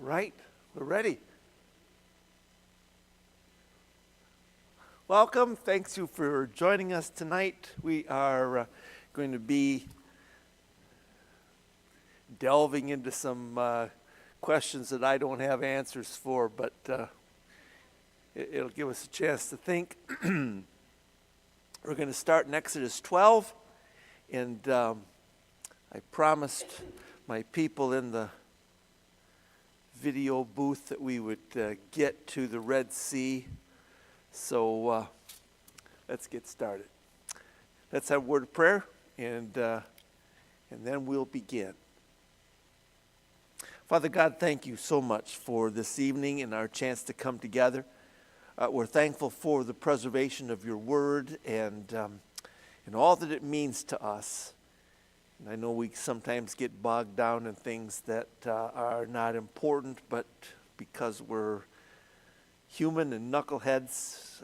right, we're ready. Welcome. Thanks you for joining us tonight. We are going to be delving into some questions that I don't have answers for, but it'll give us a chance to think. We're going to start in Exodus 12, and I promised my people in the video booth that we would get to the Red Sea. So let's get started. Let's have a word of prayer, and then we'll begin. Father God, thank you so much for this evening and our chance to come together. We're thankful for the preservation of your word and all that it means to us. And I know we sometimes get bogged down in things that are not important, but because we're human and knuckleheads,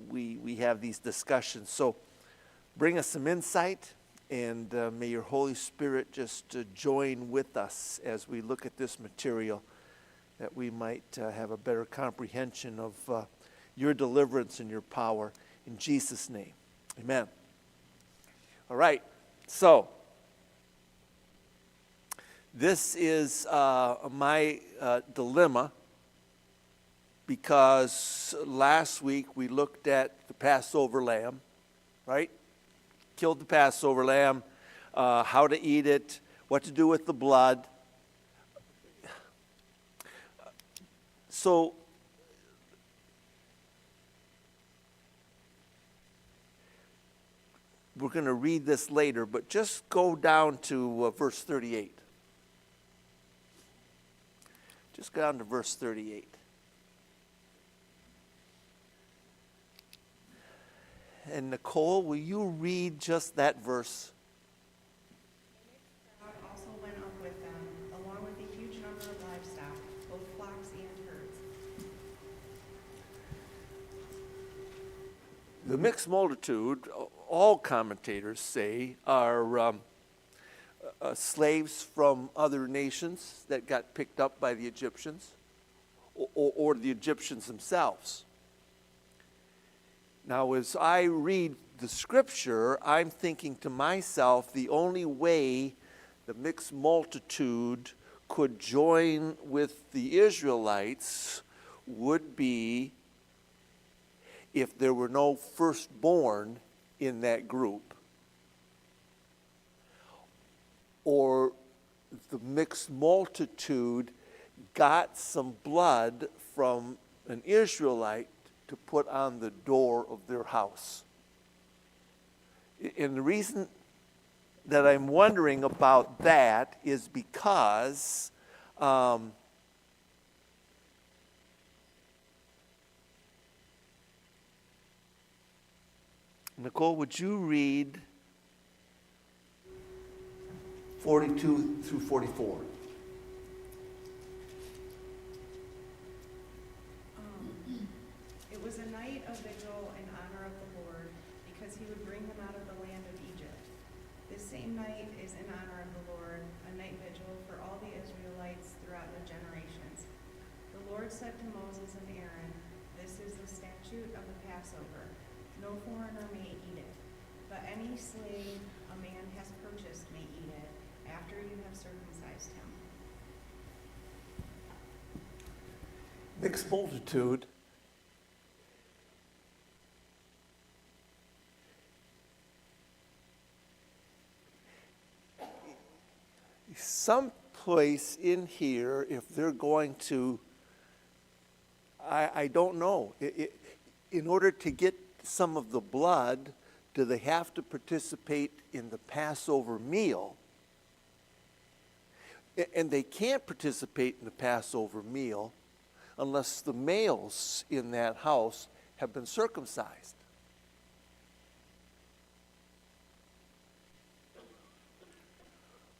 we have these discussions. So bring us some insight, and may your Holy Spirit just join with us as we look at this material, that we might have a better comprehension of your deliverance and your power. In Jesus' name, amen. All right, so this is my dilemma, because last week we looked at the Passover lamb, right? Killed the Passover lamb, how to eat it, what to do with the blood. So we're going to read this later, but just go down to verse 38. Just go down to verse 38. And Nicole, will you read just that verse? The crowd also went up with them, along with a huge number of livestock, both flocks and herds. The mixed multitude, all commentators say, are slaves from other nations that got picked up by the Egyptians, or the Egyptians themselves. Now, as I read the scripture, I'm thinking to myself, the only way the mixed multitude could join with the Israelites would be if there were no firstborn in that group, or the mixed multitude got some blood from an Israelite to put on the door of their house. And the reason that I'm wondering about that is because Nicole, would you read 42 through 44? It was a night of vigil in honor of the Lord, because he would bring them out of the land of Egypt. This same night is in honor of the Lord, a night vigil for all the Israelites throughout the generations. The Lord said to Moses and Aaron, "This is the statute of the Passover. No foreigner may eat it, but any slave a man has purchased may eat it after you have circumcised him." Mixed multitude someplace in here, if they're going to, I don't know, in order to get some of the blood, do they have to participate in the Passover meal? And they can't participate in the Passover meal unless the males in that house have been circumcised.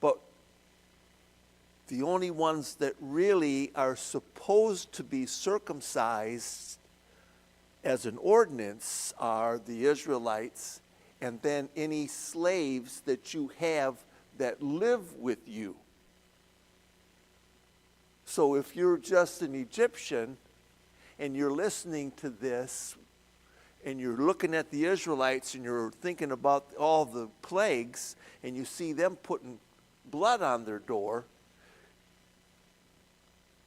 But the only ones that really are supposed to be circumcised as an ordinance are the Israelites, and then any slaves that you have that live with you. So if you're just an Egyptian and you're listening to this and you're looking at the Israelites and you're thinking about all the plagues and you see them putting blood on their door,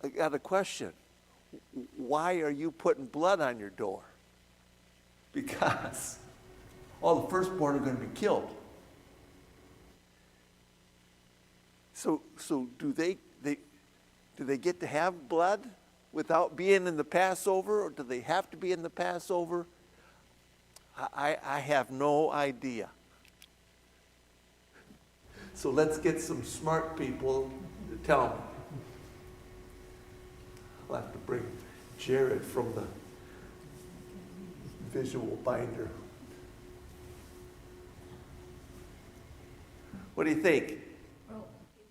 I got a question. Why are you putting blood on your door? Because all the firstborn are going to be killed. So do they get to have blood without being in the Passover, or do they have to be in the Passover? I have no idea. So let's get some smart people to tell me. I'll have to bring Jared from the visual binder. What do you think? Well,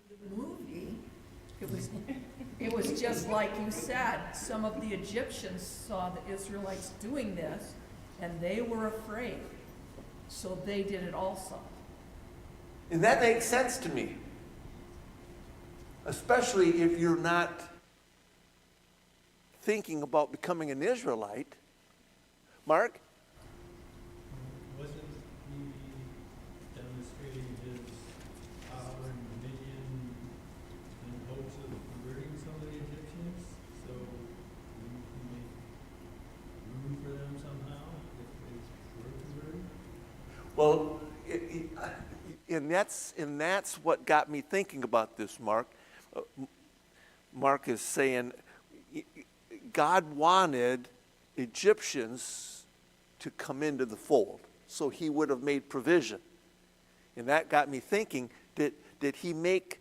in the movie, it was just like you said. Some of the Egyptians saw the Israelites doing this, and they were afraid. So they did it also. And that makes sense to me. Especially if you're not thinking about becoming an Israelite. Mark? Wasn't he demonstrating his power and dominion in hopes of converting some of the Egyptians? So we can make room for them somehow if they were converted? Well, and that's what got me thinking about this, Mark. Mark is saying God wanted Egyptians to come into the fold, so he would have made provision. And that got me thinking, did he make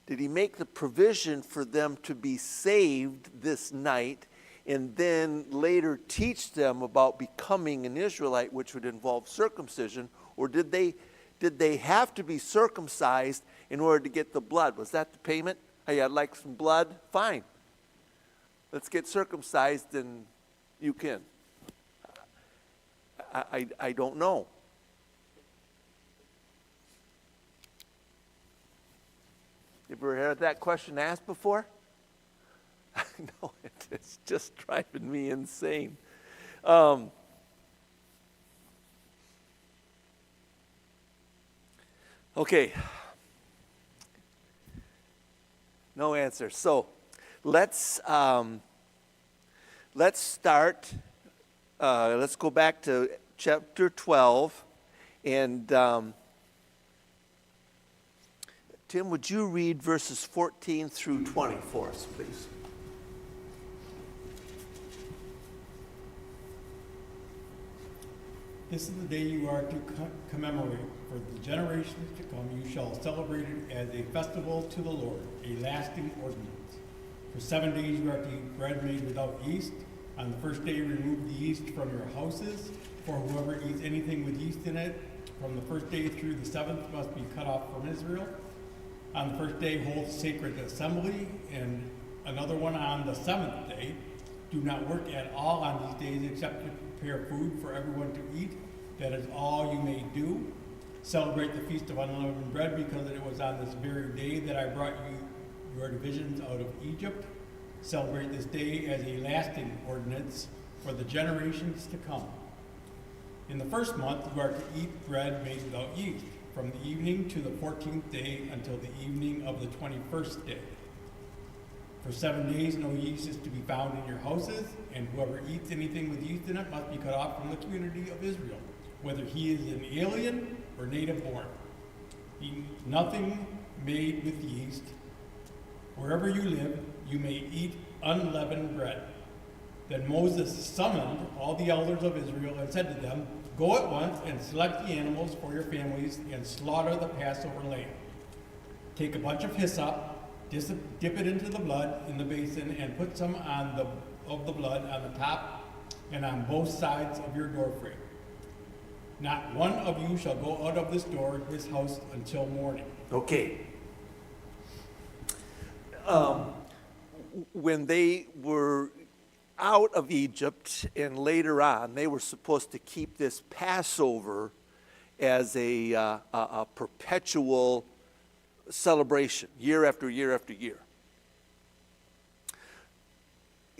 the provision for them to be saved this night and then later teach them about becoming an Israelite, which would involve circumcision? Or did they have to be circumcised in order to get the blood? Was that the payment? Hey, I'd like some blood. Fine. Let's get circumcised and you can. I don't know. You ever heard that question asked before? I know, it's just driving me insane. Okay. No answer. So let's start. Let's go back to chapter 12. And Tim, would you read verses 14 through 20 for us, please? This is the day you are to commemorate. For the generations to come, you shall celebrate it as a festival to the Lord, a lasting ordinance. For 7 days you are to eat bread made without yeast. On the first day remove the yeast from your houses, for whoever eats anything with yeast in it, from the first day through the seventh must be cut off from Israel. On the first day hold sacred assembly, and another one on the seventh day. Do not work at all on these days except to prepare food for everyone to eat. That is all you may do. Celebrate the Feast of Unleavened Bread, because it was on this very day that I brought you your divisions out of Egypt. Celebrate this day as a lasting ordinance for the generations to come. In the first month you are to eat bread made without yeast, from the evening to the 14th day until the evening of the 21st day. For 7 days no yeast is to be found in your houses, and whoever eats anything with yeast in it must be cut off from the community of Israel, whether he is an alien or native born. Eat nothing made with yeast. Wherever you live, you may eat unleavened bread. Then Moses summoned all the elders of Israel and said to them, Go at once and select the animals for your families and slaughter the Passover lamb. Take a bunch of hyssop, dip it into the blood in the basin, and put some of the blood on the top and on both sides of your doorframe. Not one of you shall go out of this house until morning. Okay. When they were out of Egypt and later on, they were supposed to keep this Passover as a perpetual celebration, year after year after year.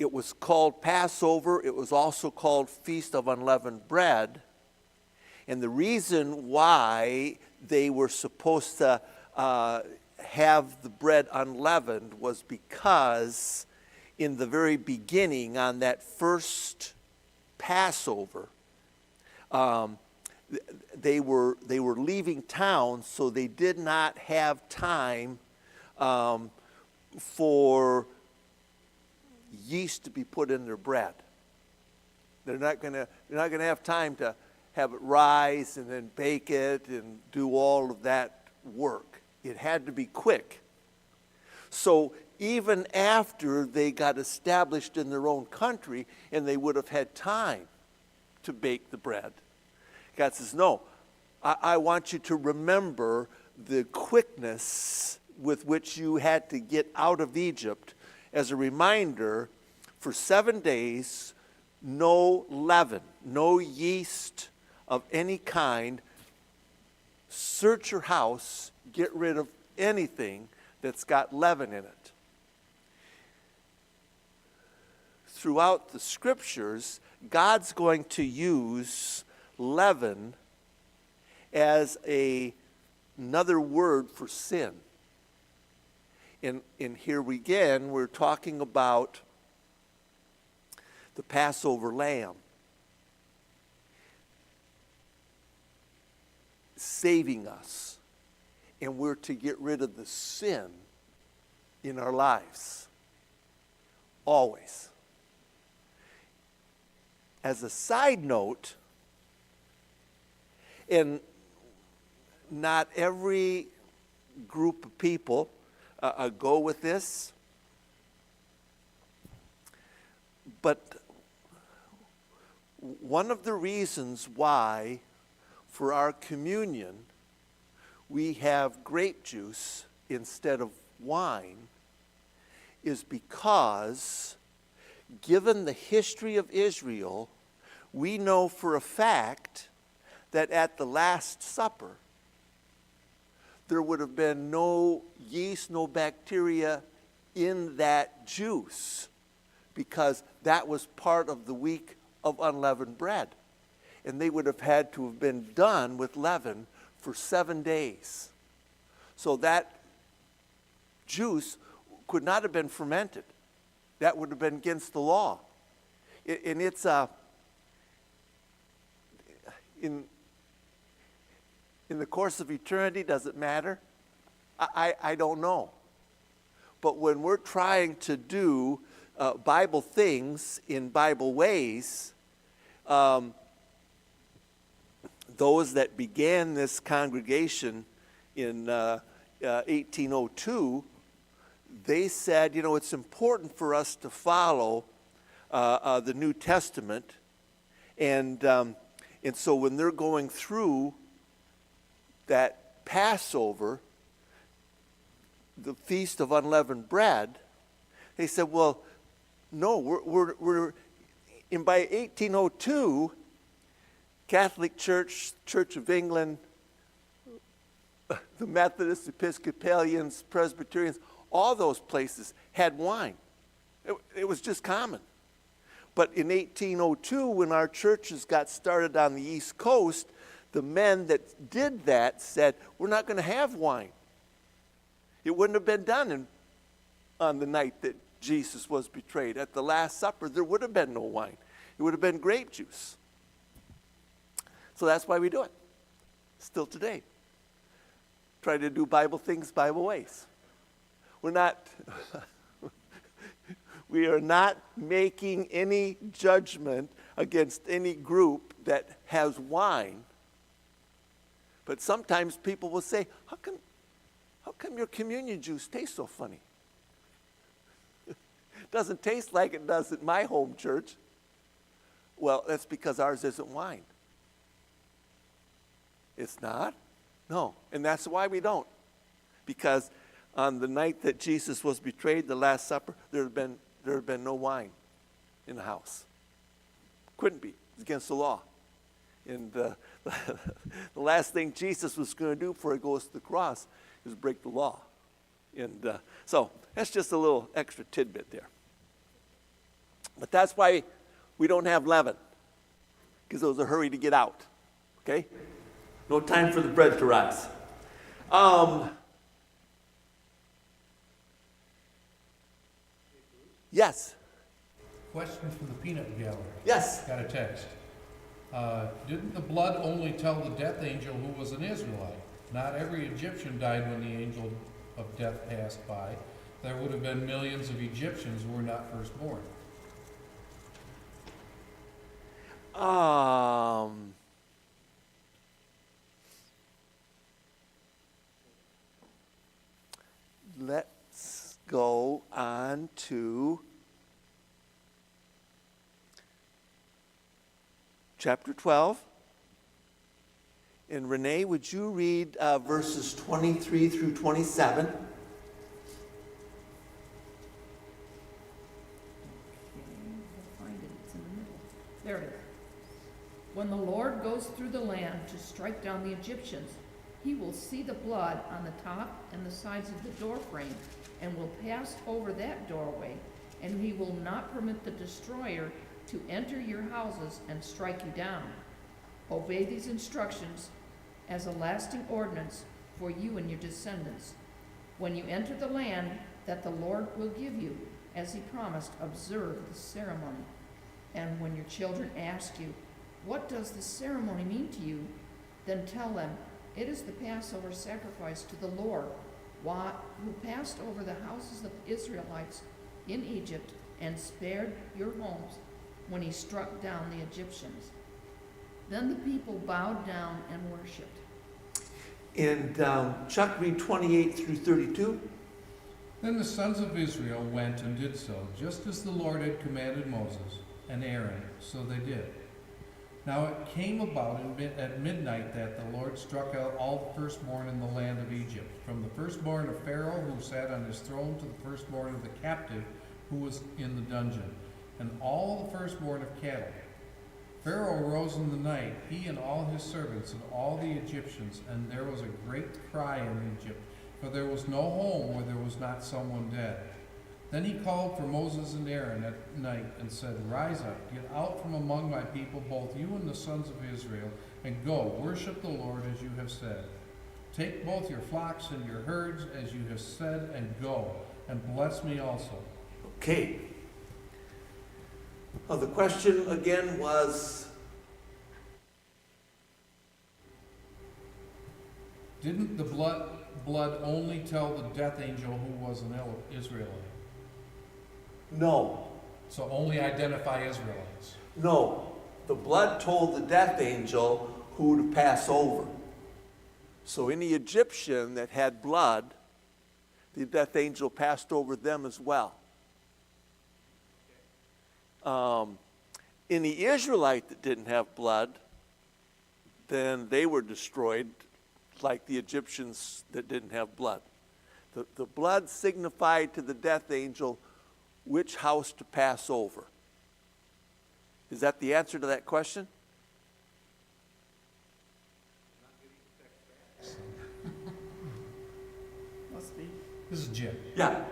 it was called Passover. It was also called Feast of Unleavened Bread. And the reason why they were supposed to have the bread unleavened was because in the very beginning, on that first Passover, they were leaving town, so they did not have time for yeast to be put in their bread. They're not gonna have time to have it rise and then bake it and do all of that work. It had to be quick. So even after they got established in their own country and they would have had time to bake the bread, God says, no, I want you to remember the quickness with which you had to get out of Egypt. As a reminder, for 7 days, no leaven, no yeast of any kind. Search your house, get rid of anything that's got leaven in it. Throughout the scriptures, God's going to use leaven as another word for sin. And here again, we're talking about the Passover lamb saving us, and we're to get rid of the sin in our lives always. As a side note, and not every group of people go with this, but one of the reasons why for our communion we have grape juice instead of wine is because, given the history of Israel, we know for a fact that at the Last Supper there would have been no yeast, no bacteria in that juice, because that was part of the week of unleavened bread. And they would have had to have been done with leaven for 7 days. So that juice could not have been fermented. That would have been against the law. And it's in the course of eternity, does it matter? I don't know. But when we're trying to do Bible things in Bible ways, those that began this congregation in 1802, they said, you know, it's important for us to follow the New Testament. And so when they're going through that Passover, the Feast of Unleavened Bread, they said, well, no, we're and by 1802, Catholic Church, Church of England, the Methodists, Episcopalians, Presbyterians, all those places had wine. It was just common. But in 1802, when our churches got started on the East Coast, the men that did that said, we're not going to have wine. It wouldn't have been done on the night that Jesus was betrayed. At the Last Supper, there would have been no wine. It would have been grape juice. So that's why we do it, still today. Try to do Bible things Bible ways. We are not making any judgment against any group that has wine. But sometimes people will say, how come your communion juice tastes so funny? It doesn't taste like it does at my home church. Well, that's because ours isn't wine. It's not? No. And that's why we don't. Because on the night that Jesus was betrayed, the Last Supper, there had been no wine in the house. Couldn't be. It's against the law. And the last thing Jesus was going to do before he goes to the cross is break the law. And so that's just a little extra tidbit there. But that's why we don't have leaven, because it was a hurry to get out. Okay? No time for the bread to rise. Yes. Question from the peanut gallery. Yes. Got a text. Didn't the blood only tell the death angel who was an Israelite? Not every Egyptian died when the angel of death passed by. There would have been millions of Egyptians who were not firstborn. Let's go on to chapter 12. And Renee, would you read verses 23 through 27? Okay, we'll find it, it's in the middle. There it is. When the Lord goes through the land to strike down the Egyptians, he will see the blood on the top and the sides of the doorframe, and will pass over that doorway, and he will not permit the destroyer to enter your houses and strike you down. Obey these instructions as a lasting ordinance for you and your descendants. When you enter the land that the Lord will give you, as he promised, observe the ceremony. And when your children ask you, what does the ceremony mean to you? Then tell them, it is the Passover sacrifice to the Lord, who passed over the houses of Israelites in Egypt and spared your homes when he struck down the Egyptians. Then the people bowed down and worshipped. And Chuck, read 28 through 32. Then the sons of Israel went and did so, just as the Lord had commanded Moses and Aaron, so they did. Now it came about at midnight that the Lord struck out all the firstborn in the land of Egypt, from the firstborn of Pharaoh who sat on his throne to the firstborn of the captive who was in the dungeon, and all the firstborn of cattle. Pharaoh arose in the night, he and all his servants and all the Egyptians, and there was a great cry in Egypt, for there was no home where there was not someone dead. Then he called for Moses and Aaron at night and said, rise up, get out from among my people, both you and the sons of Israel, and go, worship the Lord as you have said. Take both your flocks and your herds as you have said, and go, and bless me also. Okay. The question again was, Didn't the blood only tell the death angel who was an Israelite? no. So only identify Israelites. No. The blood told the death angel who to pass over. So any Egyptian that had blood, the death angel passed over them as well. Any Israelite that didn't have blood, then they were destroyed like the Egyptians that didn't have blood. The blood signified to the death angel which house to pass over. Is that the answer to that question? Must be. This is Jim. Yeah.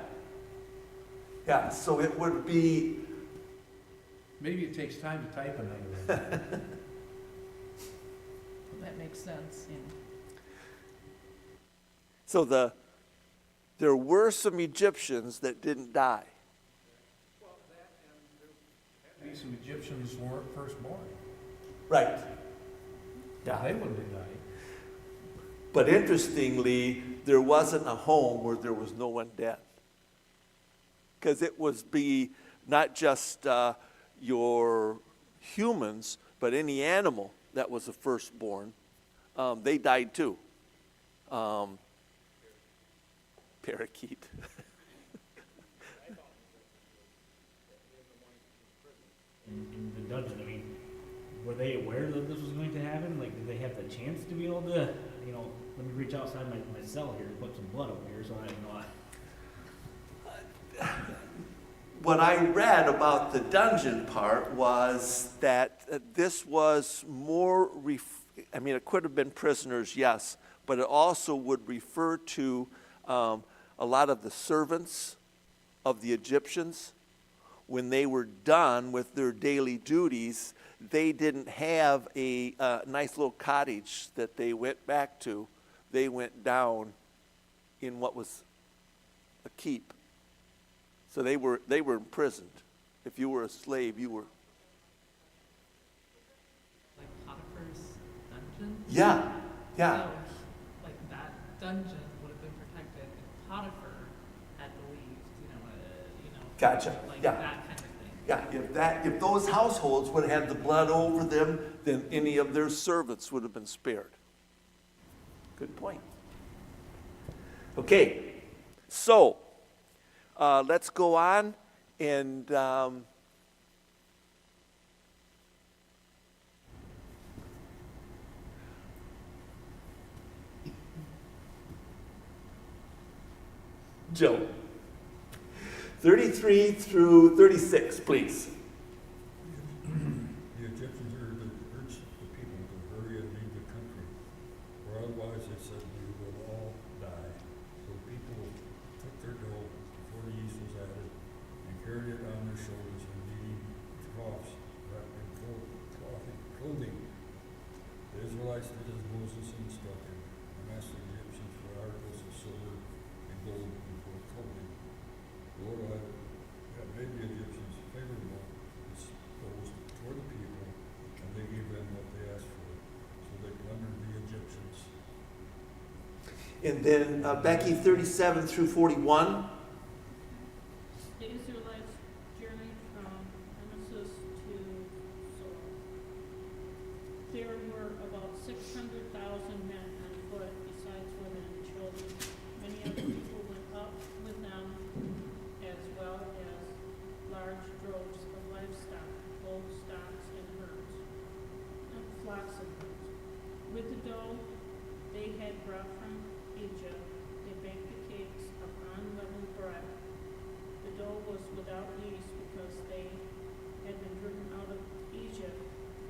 Yeah, so it would be, Maybe it takes time to type another one. That makes sense, yeah. so there were some Egyptians that didn't die. Some Egyptians weren't firstborn. Right. They wouldn't have died. But interestingly, there wasn't a home where there was no one dead. Because it was not just your humans, but any animal that was a firstborn, they died too. Parakeet. In the dungeon, I mean, were they aware that this was going to happen? Like, did they have the chance to be able to, let me reach outside my cell here and put some blood over here so What I read about the dungeon part was that this was more, it could have been prisoners, yes, but it also would refer to a lot of the servants of the Egyptians when they were done with their daily duties, they didn't have a nice little cottage that they went back to. They went down in what was a keep. So they were imprisoned. If you were a slave, you were. Like Potiphar's dungeon? Yeah. So, like that dungeon would have been protected if Potiphar had believed, Gotcha. like Yeah. that kind of thing. Yeah, if those households would have had the blood over them, then any of their servants would have been spared. Good point. Okay, so let's go on and Joe, 33 through 36, please. The Egyptians urged the people to hurry and leave the country, for otherwise they said we will all die. So the people took their dough before the yeast was added and carried it on their shoulders and kneading troughs wrapped in clothing. The Israelites did as Moses instructed and asked the Egyptians for articles of silver and gold for clothing. The Lord had made the Egyptians favorable disposed toward the people, and they gave them what they asked for. So they plundered the Egyptians. And then Becky, 37 through 41. The Israelites journeyed from Ephesus to Zoar. There were about 600,000 men on foot, besides women and children. Many of the people went up with them, as well as large droves of livestock, both stocks and herds, and flocks of herds. With the dough they had brought from Egypt, they baked the cakes of unleavened bread. The dough was without yeast because they had been driven out of Egypt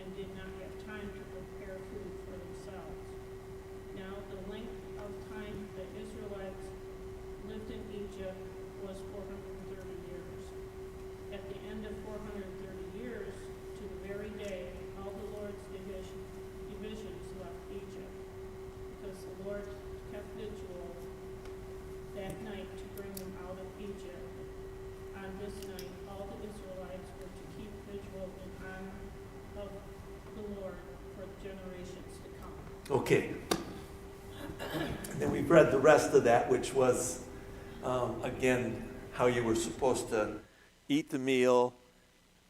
and did not have time to prepare food for themselves. Now the length of time the Israelites lived in Egypt was 430 years. At the end of 430 years, to the very day, all the Lord's divisions left Egypt, because the Lord kept vigil that night to bring them out of Egypt. On this night, all the Israelites were to keep vigil in honor of the Lord for generations to come. Okay. And then we've read the rest of that, which was, again, how you were supposed to eat the meal.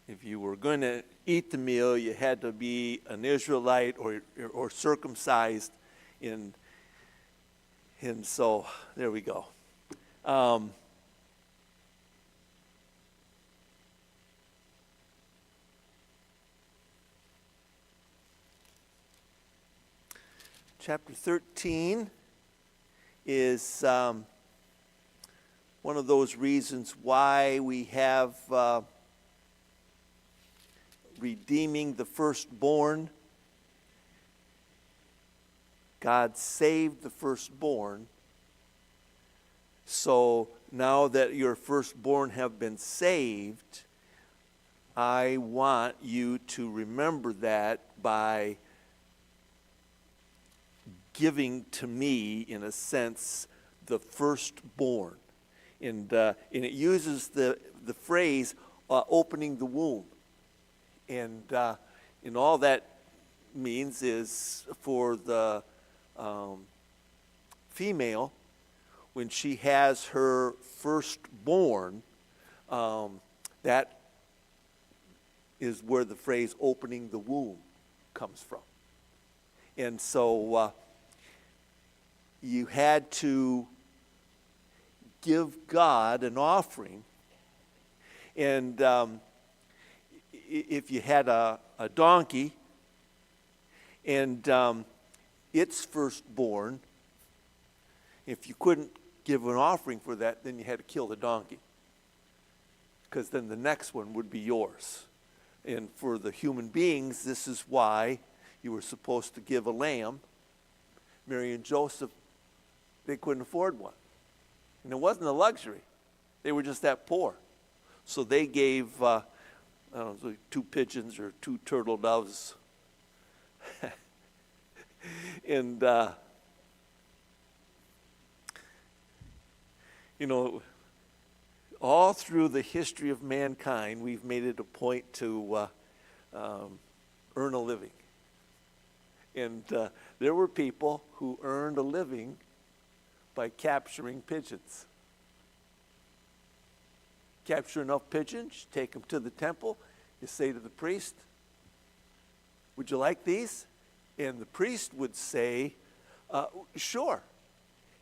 If you were going to eat the meal, you had to be an Israelite or circumcised. And so there we go. Chapter 13 is one of those reasons why we have redeeming the firstborn. God saved the firstborn. So now that your firstborn have been saved, I want you to remember that by giving to me, in a sense, the firstborn. And it uses the phrase opening the womb. And all that means is for the female, when she has her firstborn, that is where the phrase opening the womb comes from. And so you had to give God an offering. And if you had a donkey and its firstborn, if you couldn't give an offering for that, then you had to kill the donkey, because then the next one would be yours. And for the human beings, this is why you were supposed to give a lamb. Mary and Joseph, they couldn't afford one. And it wasn't a luxury. They were just that poor. So they gave, I don't know, 2 pigeons or 2 turtle doves. And, you know, all through the history of mankind, we've made it a point to earn a living. And there were people who earned a living by capturing pigeons. Capture enough pigeons, take them to the temple, you say to the priest, would you like these? And the priest would say, sure.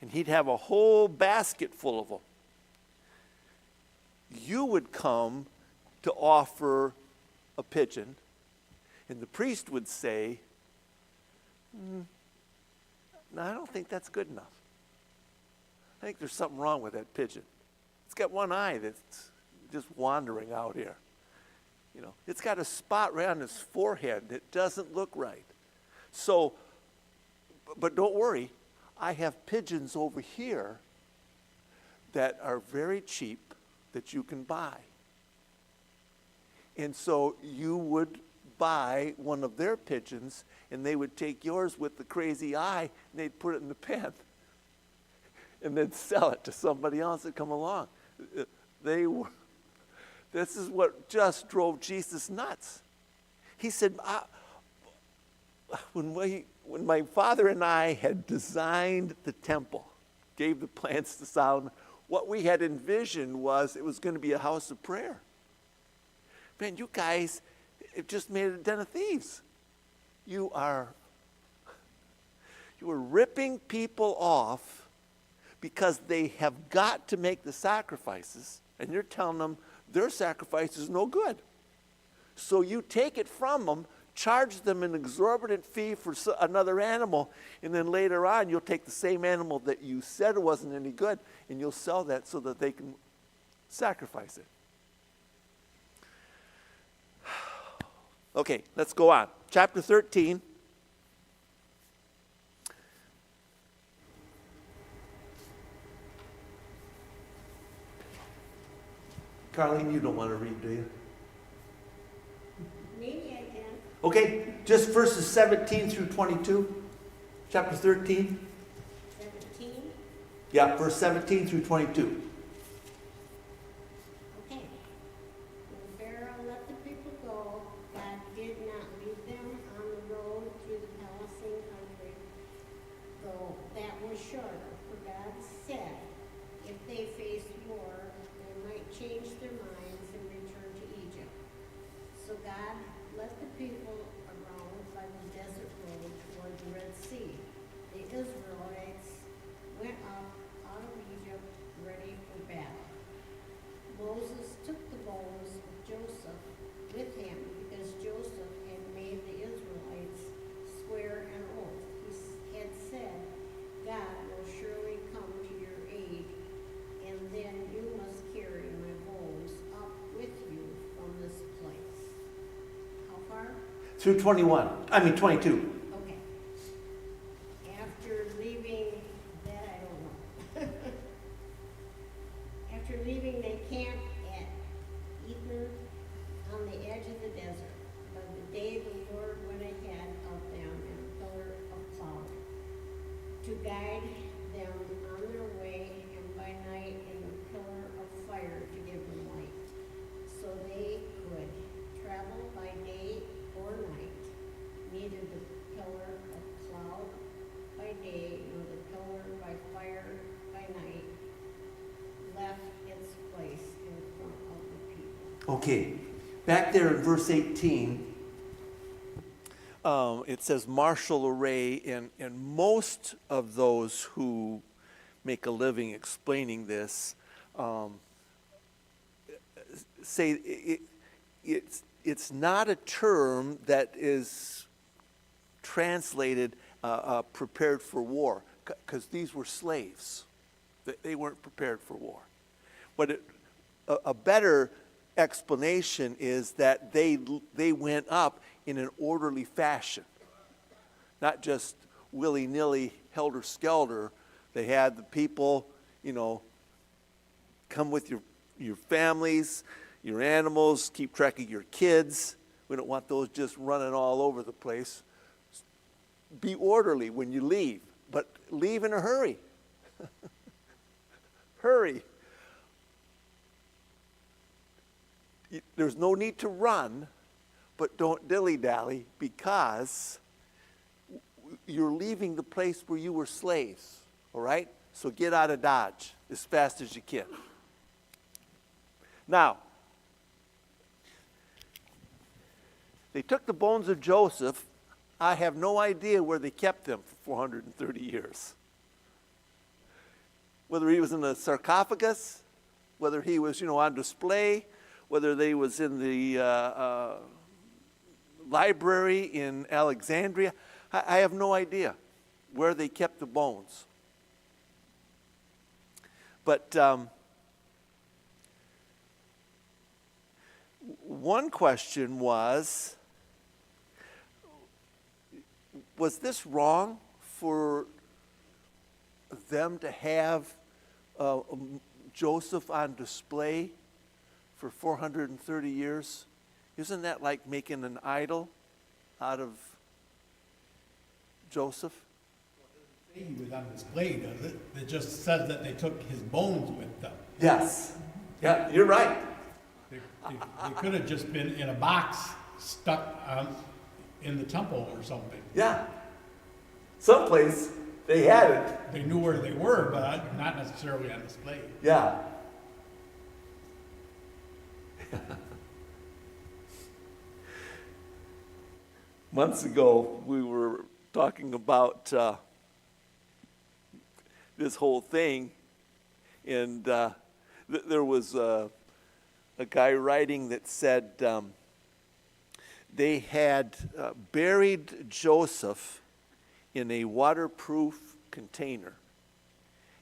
And he'd have a whole basket full of them. You would come to offer a pigeon, and the priest would say, no, I don't think that's good enough. I think there's something wrong with that pigeon. It's got one eye that's just wandering out here. You know, it's got a spot right on his forehead that doesn't look right. So, but don't worry, I have pigeons over here that are very cheap that you can buy. And so you would buy one of their pigeons, and they would take yours with the crazy eye, and they'd put it in the pen, and then sell it to somebody else that come along. This is what just drove Jesus nuts. He said, when my father and I had designed the temple, gave the plans to Solomon, what we had envisioned was it was going to be a house of prayer. Man, you guys have just made it a den of thieves. You are ripping people off because they have got to make the sacrifices, and you're telling them their sacrifice is no good. So you take it from them, charge them an exorbitant fee for another animal, and then later on you'll take the same animal that you said wasn't any good, and you'll sell that so that they can sacrifice it. Okay, let's go on. Chapter 13. Carlene, you don't want to read, do you? Maybe I can. Okay, just verses 17 through 22. Chapter 13. 17? Yeah, verse 17 through 22. Okay. When Pharaoh let the people go, God did not lead them on the road through the Palestine country, though that was shorter. For God said, if they faced war, they might change their minds and return to Egypt. So God led the people around by the desert road toward the Red Sea. The Israelites went up out of Egypt ready for battle. Moses took the bones of Joseph with him because Joseph had made the Israelites swear an oath. He had said, God will surely come to your aid, and then you must carry my bones up with you from this place. How far? Through 22. Okay. After leaving, that I don't know. After leaving, they camped at Eden on the edge of the desert. By the day the Lord went ahead of them in a pillar of cloud to guide them on their way, and by night in a pillar of fire to give them light, so they could travel by day or night. Neither the pillar of cloud by day nor the pillar by fire by night left its place in front of the people. Okay, back there in verse 18, it says martial array, and most of those who make a living explaining this say it's not a term that is translated prepared for war, because these were slaves. They weren't prepared for war. But a better explanation is that they went up in an orderly fashion, not just willy-nilly, helter-skelter. They had the people, come with your families, your animals, keep track of your kids. We don't want those just running all over the place. Be orderly when you leave, but leave in a hurry. Hurry. There's no need to run, but don't dilly-dally, because you're leaving the place where you were slaves, all right? So get out of Dodge as fast as you can. Now, they took the bones of Joseph. I have no idea where they kept them for 430 years. Whether he was in a sarcophagus, whether he was, on display, whether they was in the library in Alexandria. I have no idea where they kept the bones. But one question was this wrong for them to have Joseph on display for 430 years? Isn't that like making an idol out of Joseph? He was on display, does it? It just says that they took his bones with them. Yes. Yeah, you're right. They could have just been in a box stuck in the temple or something. Yeah. Someplace they had it. They knew where they were, but not necessarily on display. Yeah. Months ago, we were talking about this whole thing, and there was a guy writing that said they had buried Joseph in a waterproof container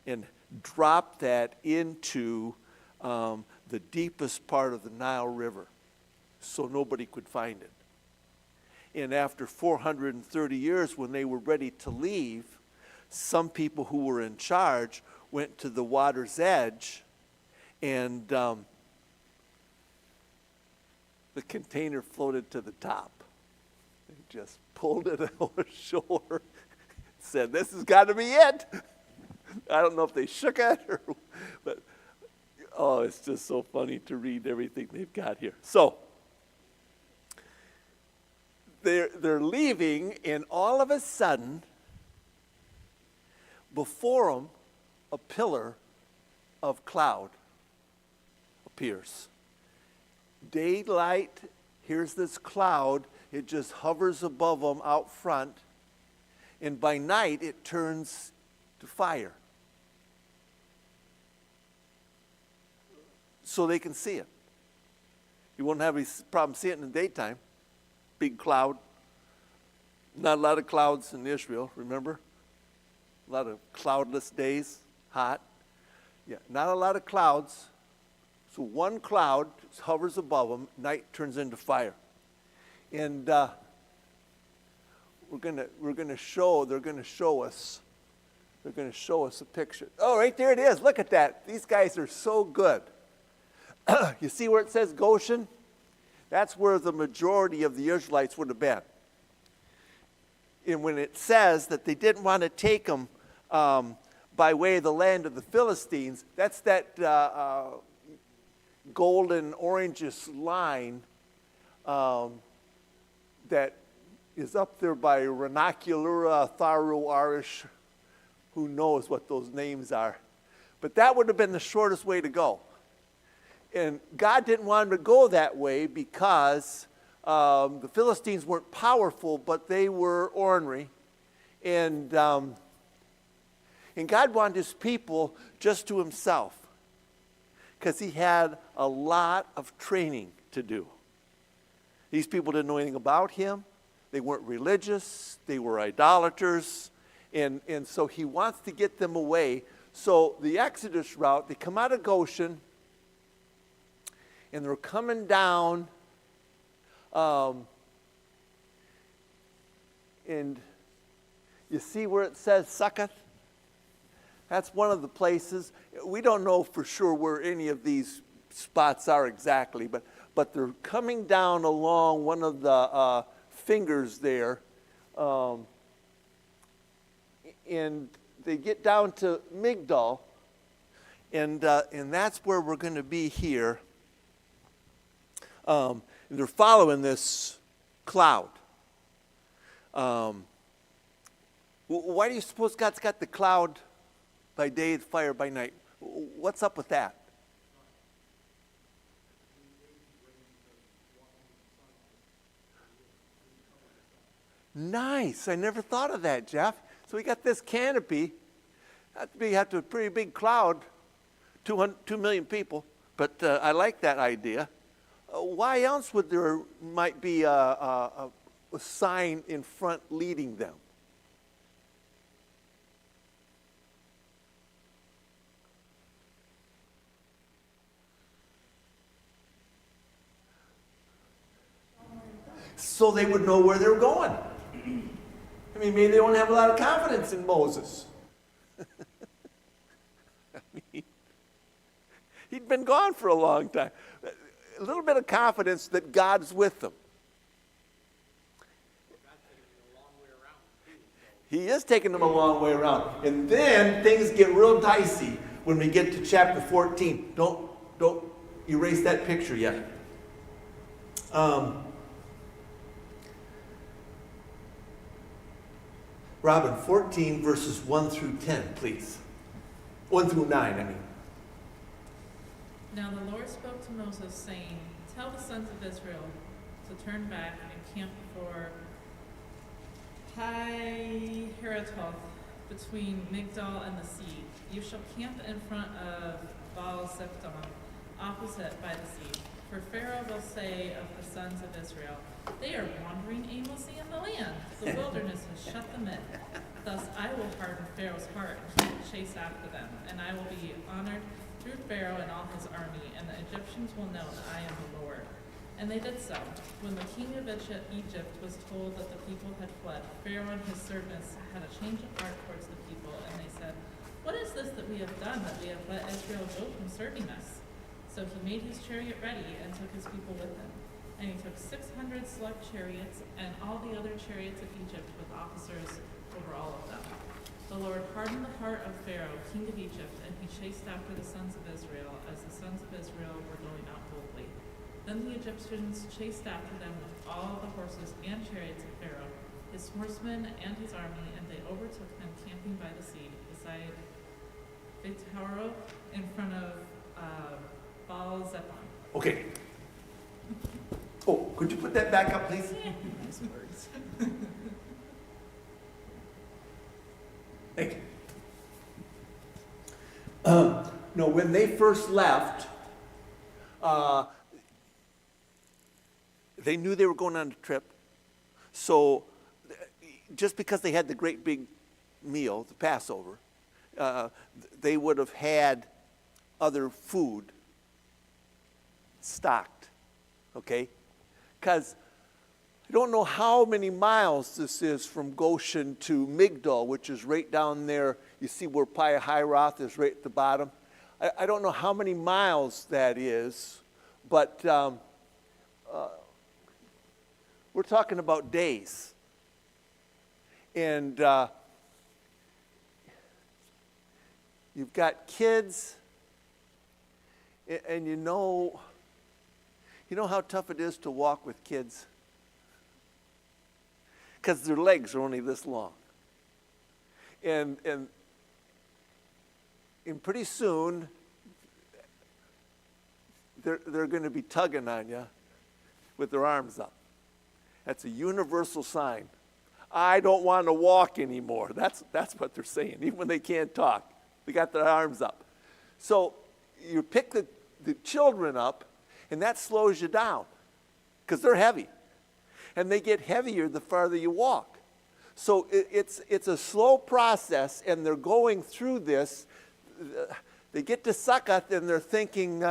and dropped that into the deepest part of the Nile River so nobody could find it. And after 430 years, when they were ready to leave, some people who were in charge went to the water's edge, and the container floated to the top. They just pulled it ashore, said, "This has got to be it." I don't know if they shook it, but oh, it's just so funny to read everything they've got here. So they're leaving, and all of a sudden, before them, a pillar of cloud appears. Daylight, here's this cloud. It just hovers above them out front, and by night it turns to fire, so they can see it. You won't have any problem seeing it in the daytime. Big cloud. Not a lot of clouds in Israel, remember? A lot of cloudless days, hot. Yeah, not a lot of clouds. So one cloud hovers above them, night turns into fire. And they're going to show us a picture. Oh, right there it is. Look at that. These guys are so good. You see where it says Goshen? That's where the majority of the Israelites would have been. And when it says that they didn't want to take them by way of the land of the Philistines, that's that golden orangish line that is up there by Renoculura, Tharu, Arish. Who knows what those names are. But that would have been the shortest way to go. And God didn't want them to go that way because the Philistines weren't powerful, but they were ornery. And God wanted his people just to himself, because he had a lot of training to do. These people didn't know anything about him. They weren't religious. They were idolaters. And so he wants to get them away. So the Exodus route, they come out of Goshen, and they're coming down, and you see where it says Succoth? That's one of the places. We don't know for sure where any of these spots are exactly, but they're coming down along one of the fingers there, and they get down to Migdal, and that's where we're going to be here. They're following this cloud. Why do you suppose God's got the cloud by day, the fire by night? What's up with that? Nice. I never thought of that, Jeff. So we got this canopy. Have to be a pretty big cloud, 2 million people. But I like that idea. Why else would there might be a sign in front leading them? So they would know where they're going. I mean, maybe they don't have a lot of confidence in Moses. I mean, he'd been gone for a long time. A little bit of confidence that God's with them. He is taking them a long way around. And then things get real dicey when we get to chapter 14. Don't erase that picture yet. Robin, 14 verses 1 through 10, please. 1 through 9, I mean. Now the Lord spoke to Moses, saying, Tell the sons of Israel to turn back and camp before Pi-Hahiroth, between Migdal and the sea. You shall camp in front of Baal-Zephon, opposite by the sea. For Pharaoh will say of the sons of Israel, They are wandering aimlessly in the land. The wilderness has shut them in. Thus I will harden Pharaoh's heart and he will chase after them, and I will be honored through Pharaoh and all his army, and the Egyptians will know that I am the Lord. And they did so. When the king of Egypt was told that the people had fled, Pharaoh and his servants had a change of heart towards the people, and they said, What is this that we have done, that we have let Israel go from serving us? So he made his chariot ready and took his people with him. And he took 600 select chariots and all the other chariots of Egypt with officers over all of them. The Lord hardened the heart of Pharaoh, king of Egypt, and he chased after the sons of Israel as the sons of Israel were going out boldly. Then the Egyptians chased after them with all the horses and chariots of Pharaoh, his horsemen and his army, and they overtook them camping by the sea beside Pi-Hahiroth in front of Baal-Zephon. Okay. Oh, could you put that back up, please? Nice words. Thank you. No, when they first left, they knew they were going on a trip. So just because they had the great big meal, the Passover, they would have had other food stocked, okay? Because I don't know how many miles this is from Goshen to Migdal, which is right down there. You see where Pi-Hahiroth is right at the bottom. I don't know how many miles that is, but we're talking about days. And you've got kids, and you know how tough it is to walk with kids? Because their legs are only this long. And pretty soon, they're going to be tugging on you with their arms up. That's a universal sign. I don't want to walk anymore. That's what they're saying, even when they can't talk. They got their arms up. So you pick the children up, and that slows you down because they're heavy. And they get heavier the farther you walk. So it's a slow process, and they're going through this. They get to Sukkot, and they're thinking,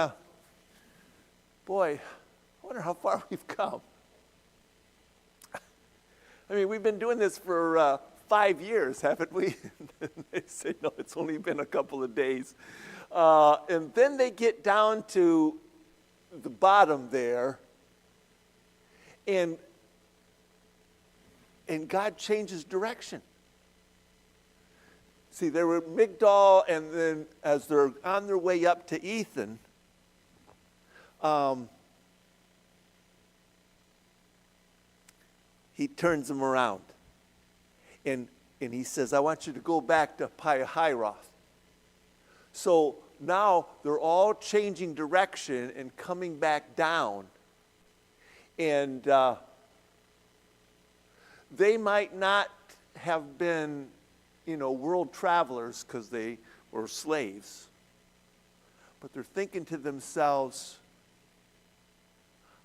boy, I wonder how far we've come. I mean, we've been doing this for 5 years, haven't we? They say, no, it's only been a couple of days. And then they get down to the bottom there, and God changes direction. See, they were Migdal, and then as they're on their way up to Ethan, he turns them around. And he says, I want you to go back to Pi-hahiroth. So now they're all changing direction and coming back down. And they might not have been, world travelers because they were slaves. But they're thinking to themselves,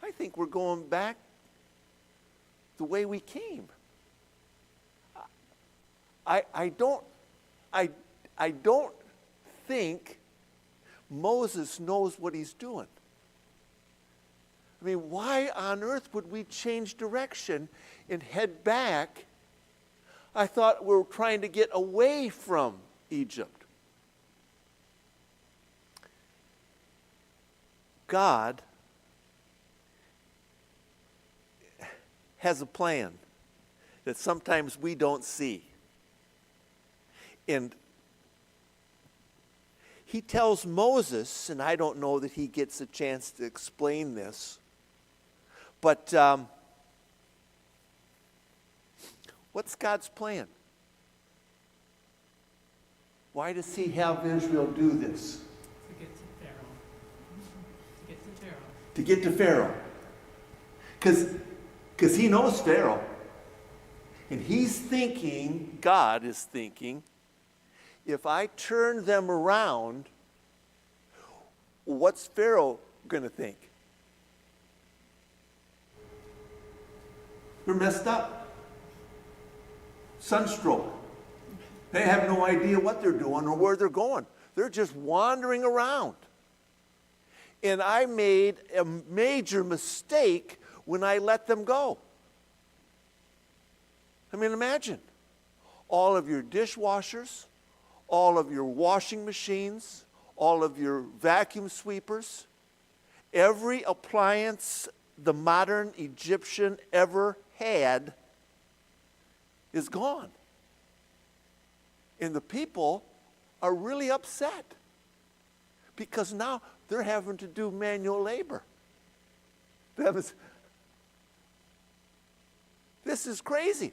I think we're going back the way we came. I don't think Moses knows what he's doing. I mean, why on earth would we change direction and head back? I thought we were trying to get away from Egypt. God has a plan that sometimes we don't see. And he tells Moses, and I don't know that he gets a chance to explain this, but what's God's plan? Why does he have Israel do this? To get to Pharaoh. To get to Pharaoh. To get to Pharaoh. Because he knows Pharaoh. And he's thinking, God is thinking, if I turn them around, what's Pharaoh going to think? They're messed up. Sunstroke. They have no idea what they're doing or where they're going. They're just wandering around. And I made a major mistake when I let them go. I mean, imagine all of your dishwashers, all of your washing machines, all of your vacuum sweepers, every appliance the modern Egyptian ever had is gone. And the people are really upset because now they're having to do manual labor. This is crazy.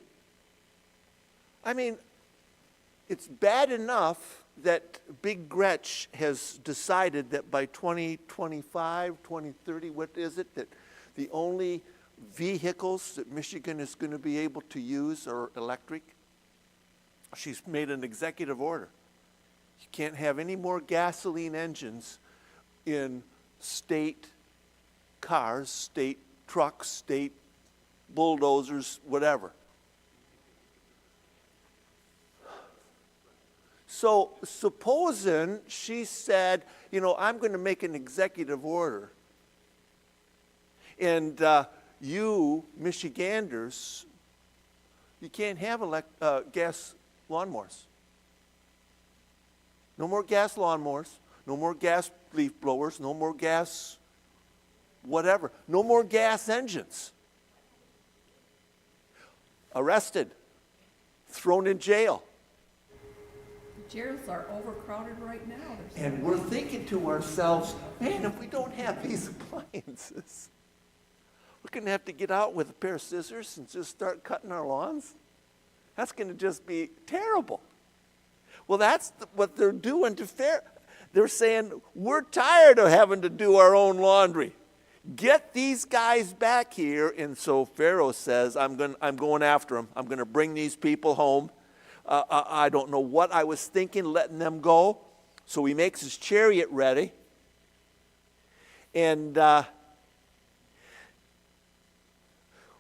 I mean, it's bad enough that Big Gretsch has decided that by 2025, 2030, what is it, that the only vehicles that Michigan is going to be able to use are electric. She's made an executive order. You can't have any more gasoline engines in state cars, state trucks, state bulldozers, whatever. So supposing she said, I'm going to make an executive order, and you Michiganders, you can't have gas lawnmowers. No more gas lawnmowers, no more gas leaf blowers, no more gas whatever, no more gas engines. Arrested, thrown in jail. Jails are overcrowded right now. And we're thinking to ourselves, man, if we don't have these appliances, we're going to have to get out with a pair of scissors and just start cutting our lawns. That's going to just be terrible. Well, that's what they're doing to Pharaoh. They're saying, we're tired of having to do our own laundry. Get these guys back here. And so Pharaoh says, I'm going after them. I'm going to bring these people home. I don't know what I was thinking, letting them go. So he makes his chariot ready. And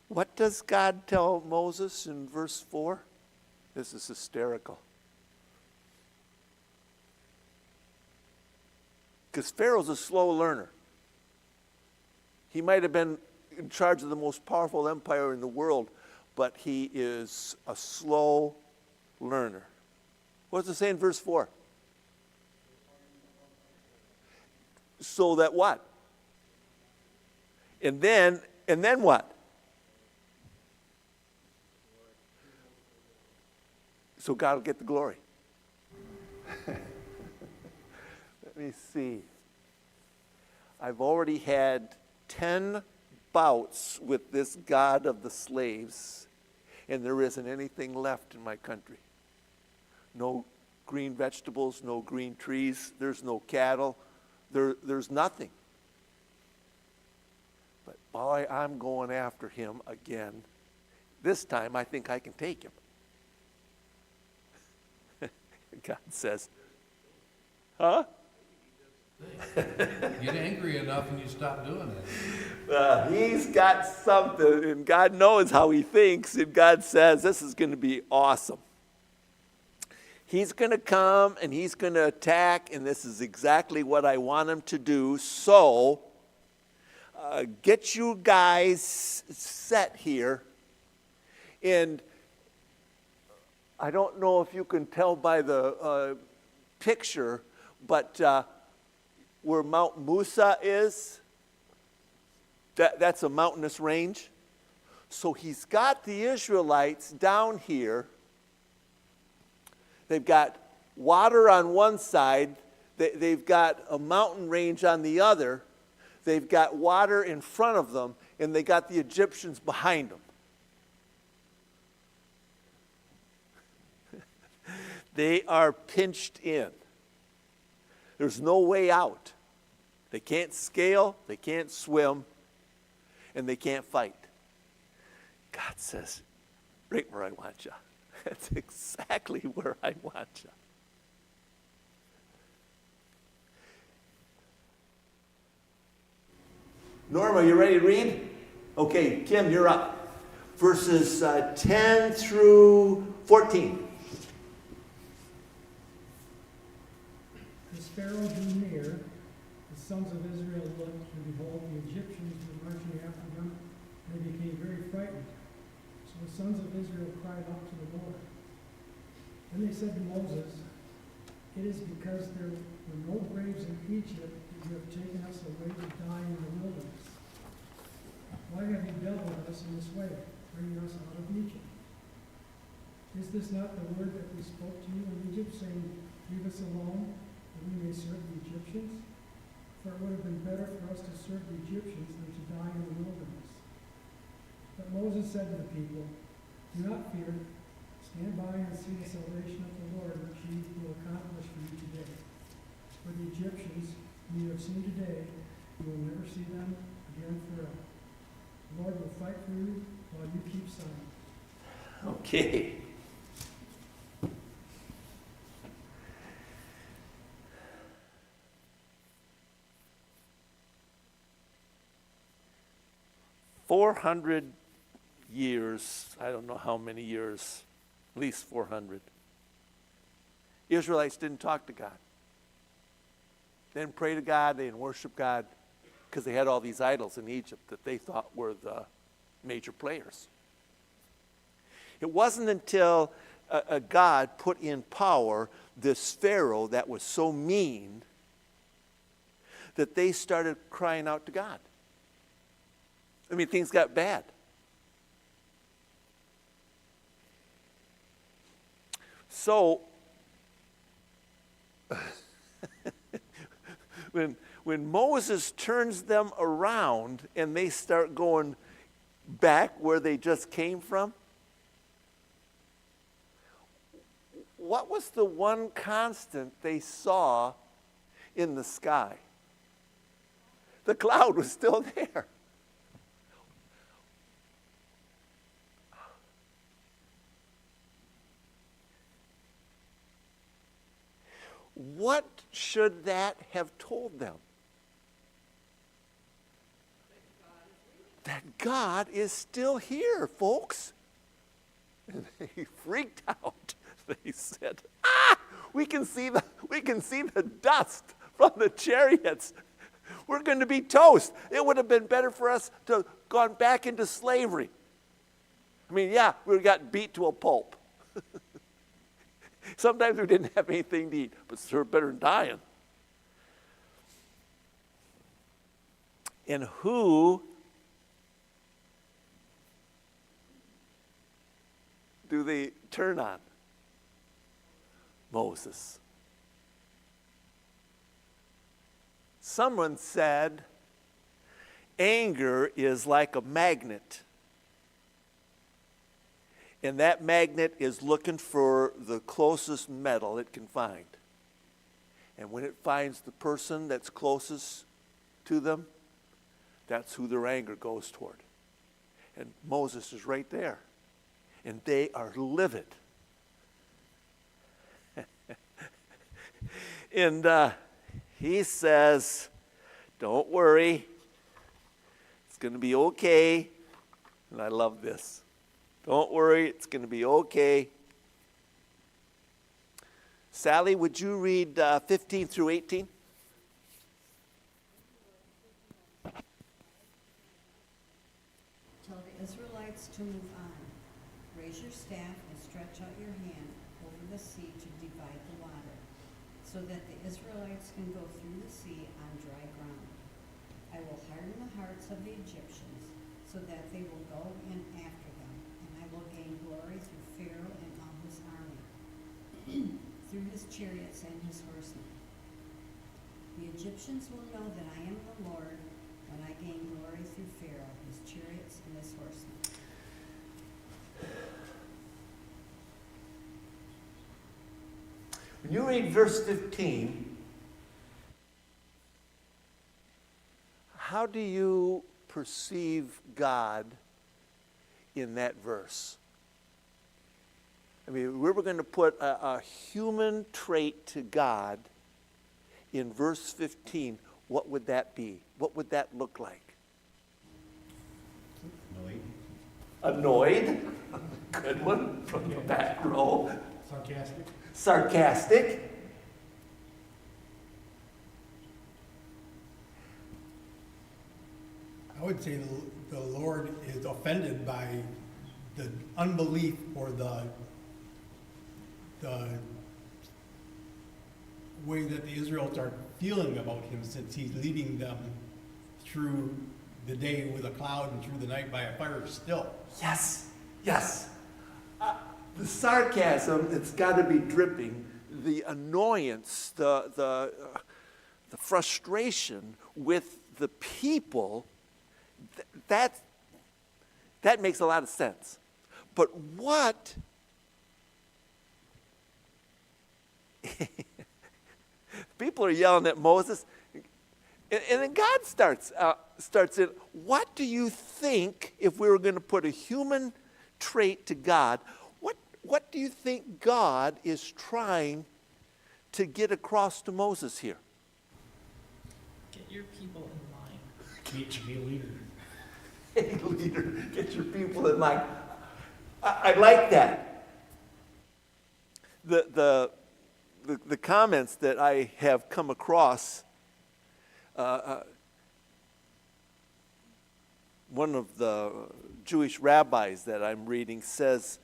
what does God tell Moses in verse 4? This is hysterical. Because Pharaoh's a slow learner. He might have been in charge of the most powerful empire in the world, but he is a slow learner. What does it say in verse 4? So that what? And then what? So God will get the glory. Let me see. I've already had 10 bouts with this God of the slaves, and there isn't anything left in my country. No green vegetables, no green trees, there's no cattle, there's nothing. But boy, I'm going after him again. This time I think I can take him. God says, huh? Get angry enough and you stop doing it. He's got something, and God knows how he thinks, and God says, this is going to be awesome. He's going to come, and he's going to attack, and this is exactly what I want him to do. So, get you guys set here, and I don't know if you can tell by the picture, but where Mount Musa is, that's a mountainous range. So he's got the Israelites down here. They've got water on one side. They've got a mountain range on the other. They've got water in front of them, and they got the Egyptians behind them. They are pinched in. There's no way out. They can't scale, they can't swim, and they can't fight. God says, right where I want you. That's exactly where I want you. Norma, you ready to read? Okay, Kim, you're up. Verses 10 through 14. As Pharaoh drew near, the sons of Israel looked, and behold, the Egyptians were marching after them, and they became very frightened. So the sons of Israel cried out to the Lord. Then they said to Moses, "It is because there were no graves in Egypt that you have taken us away to die in the wilderness. Why have you dealt with us in this way, bringing us out of Egypt? Is this not the word that we spoke to you in Egypt, saying, 'Leave us alone, that we may serve the Egyptians'? For it would have been better for us to serve the Egyptians than to die in the wilderness." But Moses said to the people, "Do not fear. Stand by and see the salvation of the Lord, which he will accomplish for you today. For the Egyptians, whom you have seen today, you will never see them again forever. The Lord will fight for you while you keep silent." Okay. "400 years, I don't know how many years, at least 400. Israelites didn't talk to God. They didn't pray to God, they didn't worship God, because they had all these idols in Egypt that they thought were the major players. It wasn't until God put in power this Pharaoh that was so mean that they started crying out to God. I mean, things got bad. So, when Moses turns them around and they start going back where they just came from, what was the one constant they saw in the sky? The cloud was still there. What should that have told them? That God is still here, folks. And they freaked out. They said, we can see the dust from the chariots. We're going to be toast. It would have been better for us to have gone back into slavery. I mean, yeah, we got beat to a pulp. Sometimes we didn't have anything to eat, but sure better than dying. And who do they turn on? Moses. Someone said, anger is like a magnet. And that magnet is looking for the closest metal it can find. And when it finds the person that's closest to them, that's who their anger goes toward. And Moses is right there. And they are livid. And he says, don't worry. It's going to be okay. And I love this. Don't worry, it's going to be okay. Sally, would you read 15 through 18? Tell the Israelites to move on. Raise your staff and stretch out your hand over the sea to divide the water, so that the Israelites can go through the sea on dry ground. I will harden the hearts of the Egyptians, so that they will go in after them, and I will gain glory through Pharaoh and all his army, through his chariots and his horsemen. The Egyptians will know that I am the Lord when I gain glory through Pharaoh, his chariots, and his horsemen. When you read verse 15, how do you perceive God in that verse? I mean, we were going to put a human trait to God in verse 15. What would that be? What would that look like? Annoyed. Good one from the back row. Sarcastic. Sarcastic. I would say the Lord is offended by the unbelief or the way that the Israelites are feeling about him, since he's leading them through the day with a cloud and through the night by a fire still. Yes, yes. The sarcasm, it's got to be dripping. The annoyance, the frustration with the people, that makes a lot of sense. But what people are yelling at Moses, and then God starts in, what do you think, if we were going to put a human trait to God, what do you think God is trying to get across to Moses here? Get your people in line. Be a leader. Hey, leader, get your people in line. I like that. The comments that I have come across, one of the Jewish rabbis that I'm reading says,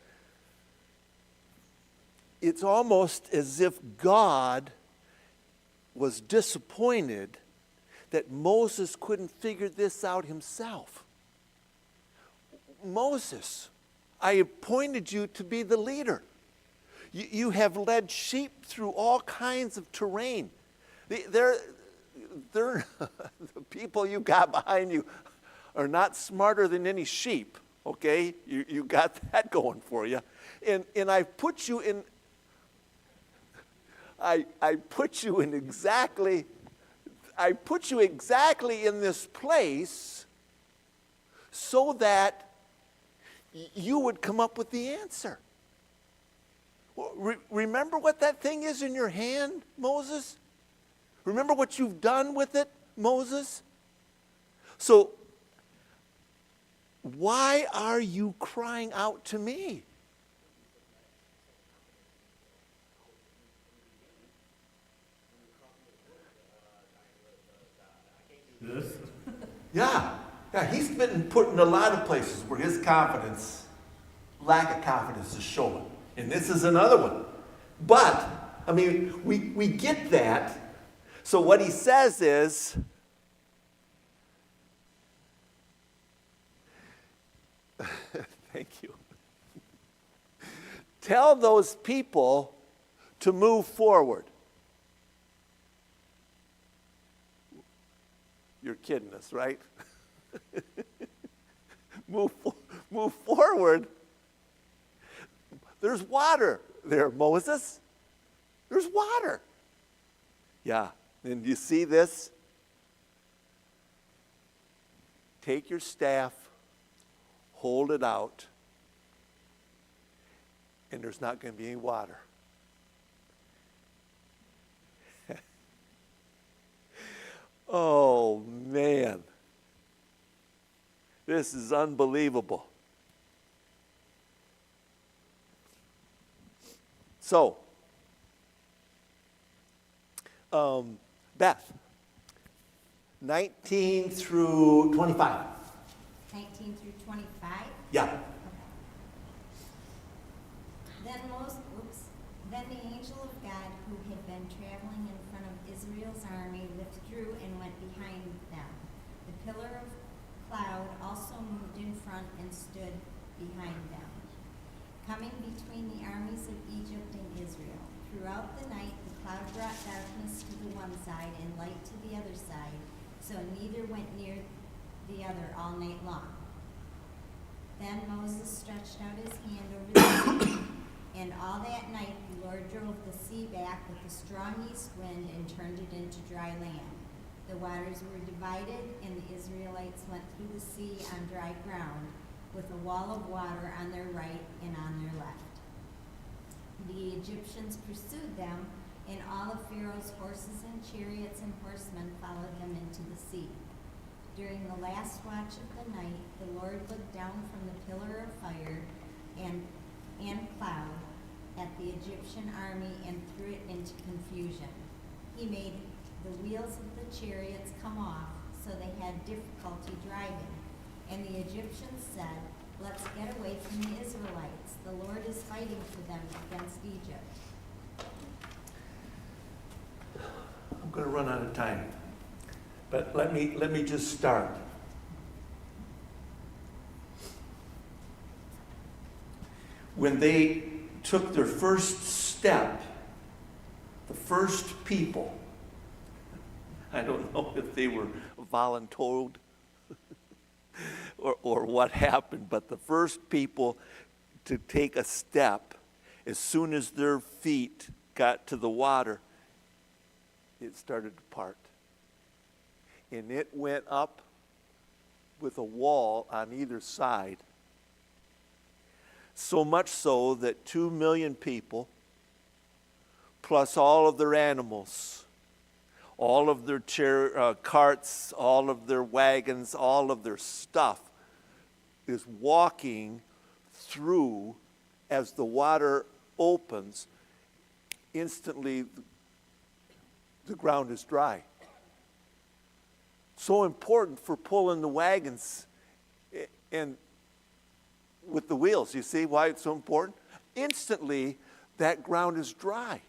it's almost as if God was disappointed that Moses couldn't figure this out himself. Moses, I appointed you to be the leader. You have led sheep through all kinds of terrain. The people you got behind you are not smarter than any sheep, okay? You got that going for you. And I put you in exactly in this place so that you would come up with the answer. Remember what that thing is in your hand, Moses? Remember what you've done with it, Moses? So, why are you crying out to me? This? Yeah, he's been put in a lot of places where his lack of confidence is showing. And this is another one. But, I mean, we get that. So what he says is, thank you. Tell those people to move forward. You're kidding us, right? move forward. There's water there, Moses. There's water. Yeah, and you see this? Take your staff, hold it out, and there's not going to be any water. Oh, man. This is unbelievable. So, Beth, 19 through 25. 19 through 25? Yeah. Then the angel of God who had been traveling in front of Israel's army withdrew and went behind them. The pillar of cloud also moved in front and stood behind them, coming between the armies of Egypt and Israel. Throughout the night the cloud brought darkness to the one side and light to the other side, so neither went near the other all night long. Then Moses stretched out his hand over the sea, and all that night the Lord drove the sea back with a strong east wind and turned it into dry land. The waters were divided, and the Israelites went through the sea on dry ground, with a wall of water on their right and on their left. The Egyptians pursued them, and all of Pharaoh's horses and chariots and horsemen followed them into the sea. During the last watch of the night, the Lord looked down from the pillar of fire and cloud at the Egyptian army and threw it into confusion. He made the wheels of the chariots come off, so they had difficulty driving. And the Egyptians said, "Let's get away from the Israelites. The Lord is fighting for them against Egypt." I'm going to run out of time, but let me just start. When they took their first step, the first people, I don't know if they were voluntold or what happened, but the first people to take a step, as soon as their feet got to the water, it started to part. And it went up with a wall on either side. So much so that 2 million people, plus all of their animals, all of their carts, all of their wagons, all of their stuff, is walking through. As the water opens, instantly the ground is dry. So important for pulling the wagons and with the wheels. You see why it's so important? Instantly, that ground is dry.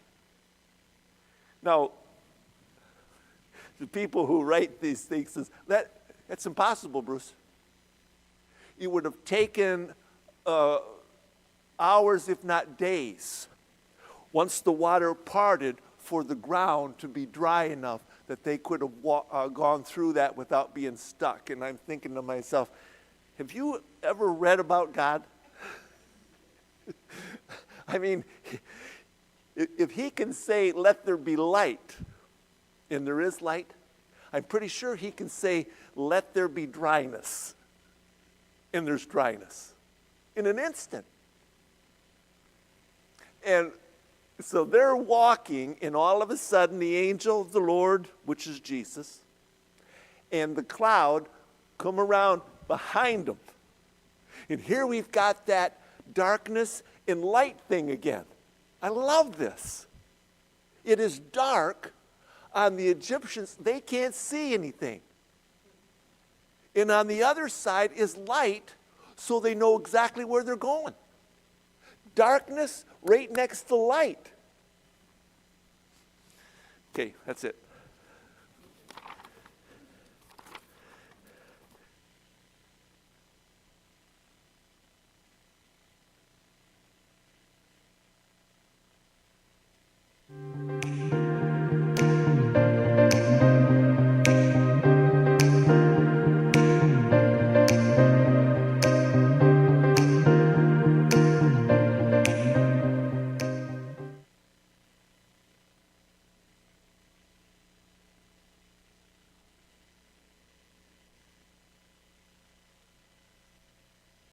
Now, the people who write these things says, that's impossible, Bruce. It would have taken hours, if not days, once the water parted, for the ground to be dry enough that they could have gone through that without being stuck. And I'm thinking to myself, have you ever read about God? I mean, if he can say, "Let there be light," and there is light, I'm pretty sure he can say, "Let there be dryness," and there's dryness in an instant. And so they're walking, and all of a sudden the angel of the Lord, which is Jesus, and the cloud come around behind them. And here we've got that darkness and light thing again. I love this. It is dark on the Egyptians. They can't see anything. And on the other side is light, so they know exactly where they're going. Darkness right next to light. Okay, that's it.